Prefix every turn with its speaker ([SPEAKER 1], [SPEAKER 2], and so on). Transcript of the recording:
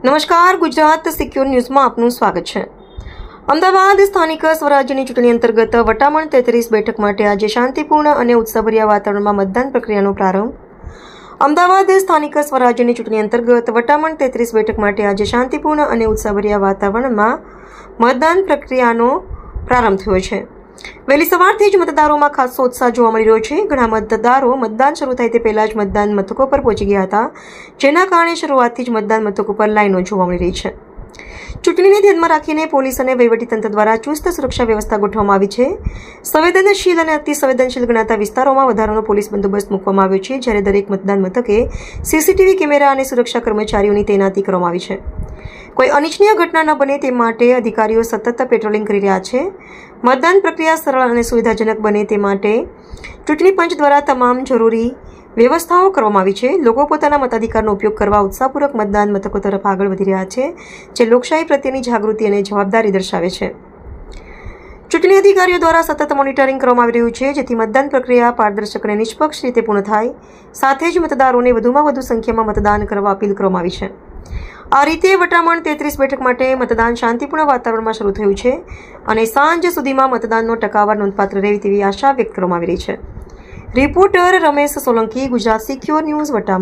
[SPEAKER 1] નમસ્કાર, ગુજરાત સિક્યોર ન્યૂઝમાં આપનું સ્વાગત છે। અમદાવાદ સ્થાનિક સ્વરાજ્યની ચૂંટણી અંતર્ગત વટામણ 33 બેઠક માટે આજે શાંતિપૂર્ણ અને ઉત્સાહભર્યા વાતાવરણમાં મતદાન પ્રક્રિયાનો પ્રારંભ। અમદાવાદ સ્થાનિક સ્વરાજ્યની ચૂંટણી અંતર્ગત વટામણ 33 બેઠક માટે આજે શાંતિપૂર્ણ અને ઉત્સાહભર્યા વાતાવરણમાં મતદાન પ્રક્રિયાનો પ્રારંભ થયો છે। વહેલી સવારથી જ મતદારોમાં ખાસો ઉત્સાહ જોવા મળી રહ્યો છે। ઘણા મતદારો મતદાન શરૂ થાય તે પહેલા જ મતદાન મથકો પર પહોંચી ગયા હતા, જેના કારણે શરૂઆતથી જ મતદાન મથકો પર લાઈનો જોવા મળી રહી છે। ચૂંટણીને ધ્યાનમાં રાખીને પોલીસ અને વહીવટીતંત્ર દ્વારા ચુસ્ત સુરક્ષા વ્યવસ્થા ગોઠવવામાં આવી છે। સંવેદનશીલ અને અતિ સંવેદનશીલ ગણાતા વિસ્તારોમાં વધારાનો પોલીસ બંદોબસ્ત મૂકવામાં આવ્યો છે, જ્યારે દરેક મતદાન મથકે સીસીટીવી કેમેરા અને સુરક્ષા કર્મચારીઓની તૈનાતી કરવામાં આવી છે। કોઈ અનિચ્છનીય ઘટના ન બને તે માટે અધિકારીઓ સતત પેટ્રોલિંગ કરી રહ્યા છે। મતદાન પ્રક્રિયા સરળ અને સુવિધાજનક બને તે માટે ચૂંટણી પંચ દ્વારા તમામ જરૂરી વ્યવસ્થાઓ કરવામાં આવી છે। લોકો પોતાના મતાધિકારનો ઉપયોગ કરવા ઉત્સાહપૂર્વક મતદાન મથકો તરફ આગળ વધી રહ્યા છે, જે લોકશાહી પ્રત્યેની જાગૃતિ અને જવાબદારી દર્શાવે છે। ચૂંટણી અધિકારીઓ દ્વારા સતત મોનિટરિંગ કરવામાં આવી રહ્યું છે, જેથી મતદાન પ્રક્રિયા પારદર્શક અને નિષ્પક્ષ રીતે પૂર્ણ થાય। સાથે જ મતદારોને વધુમાં વધુ સંખ્યામાં મતદાન કરવા અપીલ કરવામાં આવી છે। આ રીતે વટામણ 33 બેઠક માટે મતદાન શાંતિપૂર્ણ વાતાવરણમાં શરૂ થયું છે અને સાંજ સુધીમાં મતદાનનો ટકાવાર નોંધપાત્ર રહે તેવી આશા વ્યક્ત કરવામાં આવી રહી છે। Reporter Ramesh Solanki, Gujarat secure news, Vataman.